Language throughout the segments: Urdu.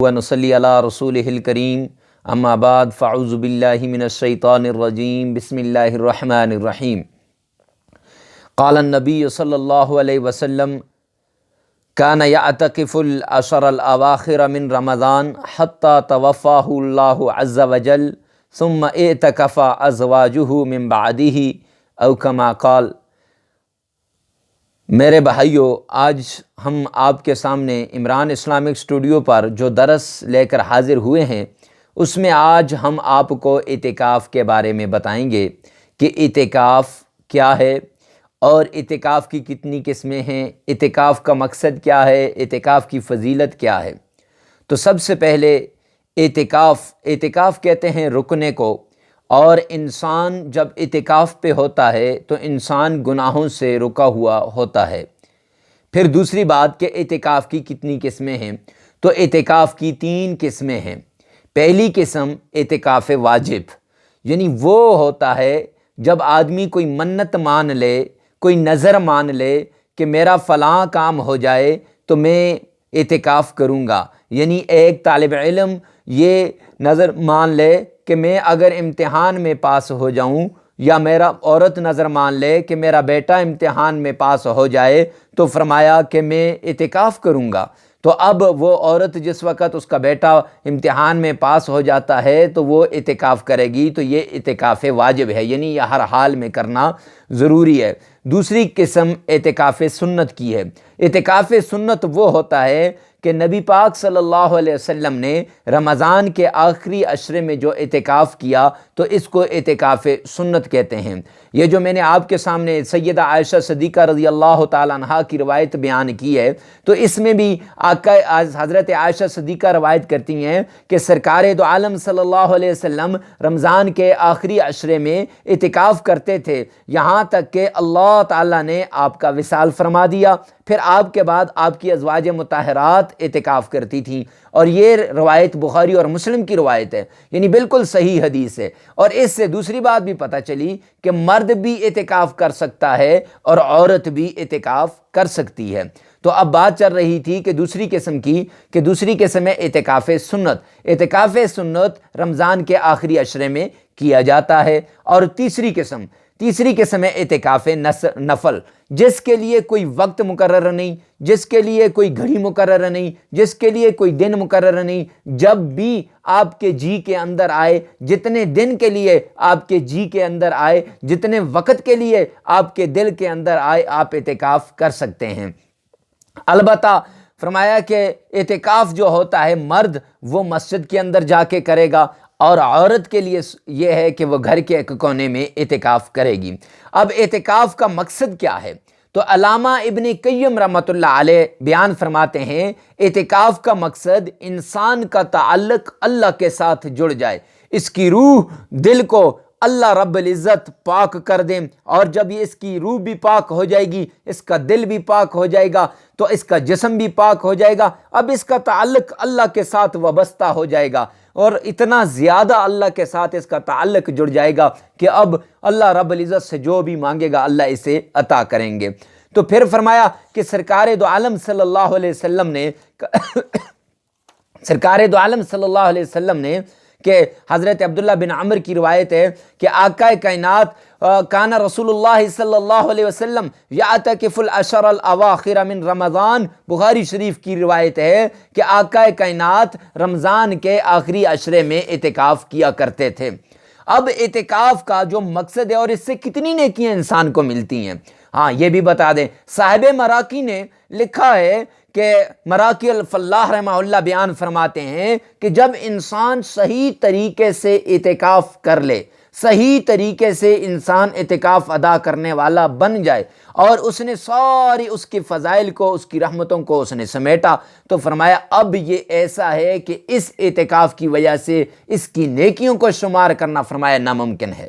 ونصلی علی رسولہ الکریم اما بعد فاعوذ باللہ من الشیطان الرجیم بسم اللہ الرحمن الرحیم قال النبی صلی اللہ علیہ وسلم کان یعتکف العشر الاواخر من رمضان حتی توفاہ اللہ عز وجل ثم اعتکف ازواجہ من بعدہ او کما قال۔ میرے بھائیو، آج ہم آپ کے سامنے عمران اسلامک اسٹوڈیو پر جو درس لے کر حاضر ہوئے ہیں، اس میں آج ہم آپ کو اعتکاف کے بارے میں بتائیں گے کہ اعتکاف کیا ہے اور اعتکاف کی کتنی قسمیں ہیں، اعتکاف کا مقصد کیا ہے، اعتکاف کی فضیلت کیا ہے۔ تو سب سے پہلے اعتکاف کہتے ہیں رکنے کو، اور انسان جب اعتکاف پہ ہوتا ہے تو انسان گناہوں سے رکا ہوا ہوتا ہے۔ پھر دوسری بات کہ اعتکاف کی کتنی قسمیں ہیں، تو اعتکاف کی 3 قسمیں ہیں۔ پہلی قسم اعتکاف واجب، یعنی وہ ہوتا ہے جب آدمی کوئی منت مان لے، کوئی نظر مان لے کہ میرا فلاں کام ہو جائے تو میں اعتکاف کروں گا۔ یعنی ایک طالب علم یہ نظر مان لے کہ میں اگر امتحان میں پاس ہو جاؤں، یا میرا عورت نظر مان لے کہ میرا بیٹا امتحان میں پاس ہو جائے تو فرمایا کہ میں اعتکاف کروں گا۔ تو اب وہ عورت جس وقت اس کا بیٹا امتحان میں پاس ہو جاتا ہے تو وہ اعتکاف کرے گی، تو یہ اعتکاف واجب ہے، یعنی یہ ہر حال میں کرنا ضروری ہے۔ دوسری قسم اعتکاف سنت کی ہے۔ اعتکاف سنت وہ ہوتا ہے کہ نبی پاک صلی اللہ علیہ وسلم نے رمضان کے آخری عشرے میں جو اعتکاف کیا تو اس کو اعتکاف سنت کہتے ہیں۔ یہ جو میں نے آپ کے سامنے سیدہ عائشہ صدیقہ رضی اللہ تعالیٰ عنہا کی روایت بیان کی ہے، تو اس میں بھی حضرت عائشہ صدیقہ روایت کرتی ہیں کہ سرکار دو عالم صلی اللہ علیہ وسلم رمضان کے آخری عشرے میں اعتکاف کرتے تھے، یہاں تک کہ اللہ تعالیٰ نے آپ کا وصال فرما دیا۔ پھر آپ کے بعد آپ کی ازواج مطہرات اعتکاف کرتی تھیں، اور یہ روایت بخاری اور مسلم کی روایت ہے، یعنی بالکل صحیح حدیث ہے۔ اور اس سے دوسری بات بھی پتہ چلی کہ مرد بھی اعتکاف کر سکتا ہے اور عورت بھی اعتکاف کر سکتی ہے۔ تو اب بات چل رہی تھی کہ دوسری قسم کی، کہ دوسری قسم ہے اعتکاف سنت۔ اعتکاف سنت رمضان کے آخری عشرے میں کیا جاتا ہے۔ اور تیسری قسم ہے اعتکاف نفل، جس کے لیے کوئی وقت مقرر نہیں، جس کے لیے کوئی گھڑی مقرر نہیں، جس کے لیے کوئی دن مقرر نہیں، جب بھی آپ کے جی کے اندر آئے، جتنے دن کے لیے آپ کے جی کے اندر آئے، جتنے وقت کے لیے آپ کے دل کے اندر آئے، آپ اعتکاف کر سکتے ہیں۔ البتہ فرمایا کہ اعتکاف جو ہوتا ہے مرد وہ مسجد کے اندر جا کے کرے گا، اور عورت کے لیے یہ ہے کہ وہ گھر کے ایک کونے میں اعتکاف کرے گی۔ اب اعتکاف کا مقصد کیا ہے؟ تو علامہ ابن قیم رحمۃ اللہ علیہ بیان فرماتے ہیں اعتکاف کا مقصد انسان کا تعلق اللہ کے ساتھ جڑ جائے، اس کی روح دل کو اللہ رب العزت پاک کر دیں، اور جب یہ اس کی روح بھی پاک ہو جائے گی، اس کا دل بھی پاک ہو جائے گا، تو اس کا جسم بھی پاک ہو جائے گا۔ اب اس کا تعلق اللہ کے ساتھ وابستہ ہو جائے گا، اور اتنا زیادہ اللہ کے ساتھ اس کا تعلق جڑ جائے گا کہ اب اللہ رب العزت سے جو بھی مانگے گا اللہ اسے عطا کریں گے۔ تو پھر فرمایا کہ سرکار دو عالم صلی اللہ علیہ وسلم نے کہ حضرت عبداللہ بن عمر کی روایت ہے کہ آقا کائنات کان رسول اللہ صلی اللہ علیہ وسلم یعتکف العشر الاواخر من رمضان، بخاری شریف کی روایت ہے کہ آقا کائنات رمضان کے آخری عشرے میں اعتکاف کیا کرتے تھے۔ اب اعتکاف کا جو مقصد ہے اور اس سے کتنی نیکیاں انسان کو ملتی ہیں، ہاں یہ بھی بتا دیں۔ صاحب مراقی نے لکھا ہے کہ مراقی الفلاح رحمہ اللہ بیان فرماتے ہیں کہ جب انسان صحیح طریقے سے اعتکاف کر لے، صحیح طریقے سے انسان اعتکاف ادا کرنے والا بن جائے، اور اس نے ساری اس کی فضائل کو، اس کی رحمتوں کو اس نے سمیٹا، تو فرمایا اب یہ ایسا ہے کہ اس اعتکاف کی وجہ سے اس کی نیکیوں کو شمار کرنا فرمایا ناممکن ہے،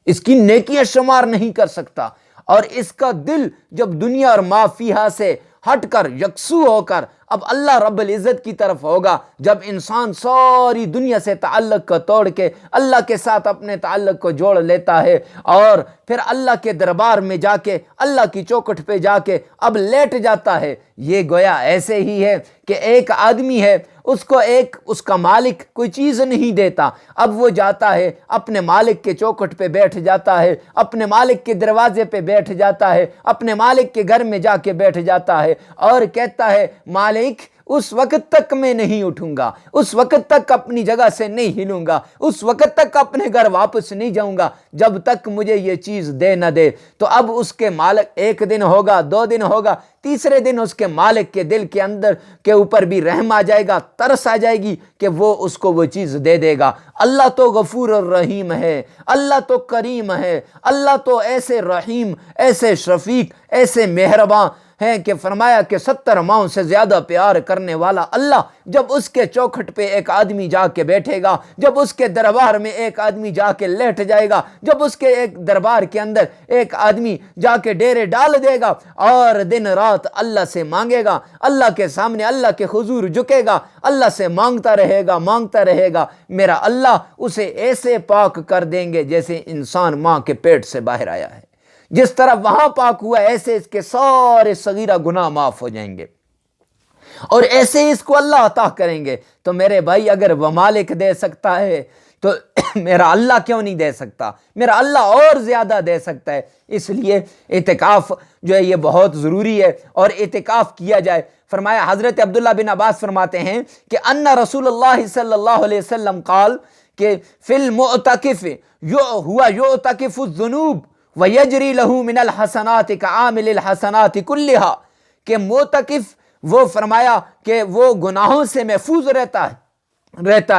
اس کی نیکیاں شمار نہیں کر سکتا، اور اس کا دل جب دنیا اور ما فیہا سے ہٹ کر یکسو ہو کر اب اللہ رب العزت کی طرف ہوگا جب انسان ساری دنیا سے تعلق کو توڑ کے اللہ کے ساتھ اپنے تعلق کو جوڑ لیتا ہے اور پھر اللہ کے دربار میں جا کے اللہ کی چوکھٹ پہ جا کے اب لیٹ جاتا ہے۔ یہ گویا ایسے ہی ہے کہ ایک آدمی ہے، اس کا مالک کوئی چیز نہیں دیتا، اب وہ جاتا ہے اپنے مالک کے چوکھٹ پہ بیٹھ جاتا ہے، اپنے مالک کے دروازے پہ بیٹھ جاتا ہے، اپنے مالک کے گھر میں جا کے بیٹھ جاتا ہے اور کہتا ہے مالک اس وقت تک میں نہیں اٹھوں گا، اس وقت تک اپنی جگہ سے نہیں ہلوں گا، اس وقت تک اپنے گھر واپس نہیں جاؤں گا جب تک مجھے یہ چیز دے نہ دے۔ تو اب اس کے مالک، ایک دن ہوگا، 2 دن ہوگا، تیسرے دن اس کے مالک کے دل کے اندر کے اوپر بھی رحم آ جائے گا، ترس آ جائے گی کہ وہ اس کو وہ چیز دے دے گا۔ اللہ تو غفور الرحیم ہے، اللہ تو کریم ہے، اللہ تو ایسے رحیم، ایسے شفیق، ایسے مہرباں ہیں کہ فرمایا کہ 70 ماؤں سے زیادہ پیار کرنے والا اللہ جب اس کے چوکھٹ پہ ایک آدمی جا کے بیٹھے گا، جب اس کے دربار میں ایک آدمی جا کے لیٹ جائے گا، جب اس کے ایک دربار کے اندر ایک آدمی جا کے ڈیرے ڈال دے گا اور دن رات اللہ سے مانگے گا، اللہ کے سامنے اللہ کے حضور جھکے گا، اللہ سے مانگتا رہے گا، میرا اللہ اسے ایسے پاک کر دیں گے جیسے انسان ماں کے پیٹ سے باہر آیا ہے، جس طرح وہاں پاک ہوا ایسے اس کے سارے صغیرہ گناہ معاف ہو جائیں گے اور ایسے اس کو اللہ عطا کریں گے۔ تو میرے بھائی اگر وہ مالک دے سکتا ہے تو میرا اللہ کیوں نہیں دے سکتا؟ میرا اللہ اور زیادہ دے سکتا ہے۔ اس لیے اعتکاف جو ہے یہ بہت ضروری ہے اور اعتکاف کیا جائے۔ فرمایا حضرت عبداللہ بن عباس فرماتے ہیں کہ ان رسول اللہ صلی اللہ علیہ وسلم قال کہ فی المعتکف ہوا یعتکف الذنوب وَيَجْرِي لَهُ مِنَ الْحَسَنَاتِ كَعَامِلِ الْحَسَنَاتِ كُلِّهَا کہ معتکف وہ فرمایا کہ وہ گناہوں سے محفوظ رہتا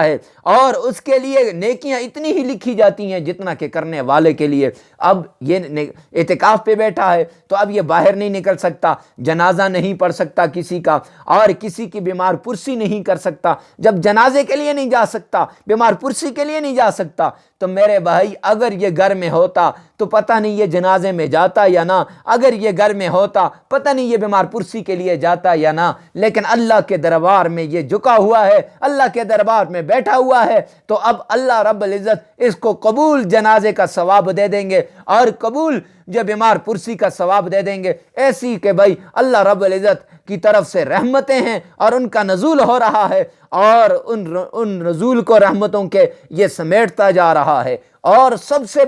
ہے اور اس کے لیے نیکیاں اتنی ہی لکھی جاتی ہیں جتنا کہ کرنے والے کے لیے۔ اب یہ اعتکاف پہ بیٹھا ہے تو اب یہ باہر نہیں نکل سکتا، جنازہ نہیں پڑھ سکتا کسی کا، اور کسی کی بیمار پرسی نہیں کر سکتا۔ جب جنازے کے لیے نہیں جا سکتا، بیمار پرسی کے لیے نہیں جا سکتا، تو میرے بھائی اگر یہ گھر میں ہوتا تو پتہ نہیں یہ جنازے میں جاتا یا نہ، اگر یہ گھر میں ہوتا پتہ نہیں یہ بیمار پرسی کے لیے جاتا یا نہ، لیکن اللہ کے دربار میں یہ جھکا ہوا ہے، اللہ کے دربار میں بیٹھا ہوا ہے، تو اب اللہ رب العزت اس کو قبول جنازے کا ثواب دے دیں گے اور قبول جو بیمار پرسی کا ثواب دے دیں گے، ایسی کہ بھائی اللہ رب العزت کی طرف سے رحمتیں ہیں اور ان کا نزول ہو رہا ہے اور ان نزول کو رحمتوں کے یہ سمیٹتا جا رہا ہے۔ اور سب سے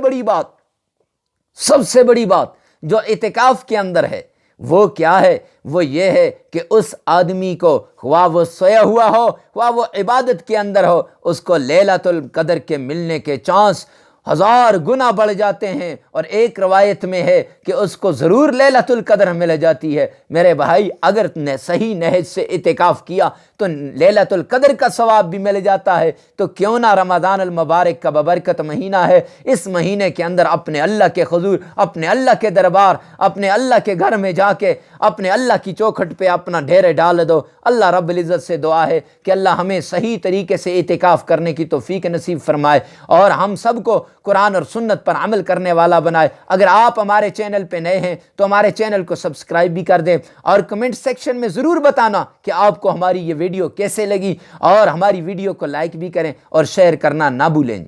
بڑی بات جو اعتکاف کے اندر ہے وہ کیا ہے؟ وہ یہ ہے کہ اس آدمی کو خواہ وہ سویا ہوا ہو خواہ وہ عبادت کے اندر ہو، اس کو لیلۃ القدر کے ملنے کے چانس 1000 گنا بڑھ جاتے ہیں، اور ایک روایت میں ہے کہ اس کو ضرور لیلۃ القدر مل جاتی ہے۔ میرے بھائی اگر صحیح نہج سے اعتکاف کیا تو لیلۃ القدر کا ثواب بھی مل جاتا ہے، تو کیوں نہ رمضان المبارک کا ببرکت مہینہ ہے، اس مہینے کے اندر اپنے اللہ کے حضور، اپنے اللہ کے دربار، اپنے اللہ کے گھر میں جا کے اپنے اللہ کی چوکھٹ پہ اپنا ڈھیرے ڈال دو۔ اللہ رب العزت سے دعا ہے کہ اللہ ہمیں صحیح طریقے سے اعتکاف کرنے کی توفیق نصیب فرمائے اور ہم سب کو قرآن اور سنت پر عمل کرنے والا بنائے۔ اگر آپ ہمارے چینل پہ نئے ہیں تو ہمارے چینل کو سبسکرائب بھی کر دیں اور کمنٹ سیکشن میں ضرور بتانا کہ آپ کو ہماری یہ ویڈیو کیسے لگی، اور ہماری ویڈیو کو لائک بھی کریں اور شیئر کرنا نہ بھولیں۔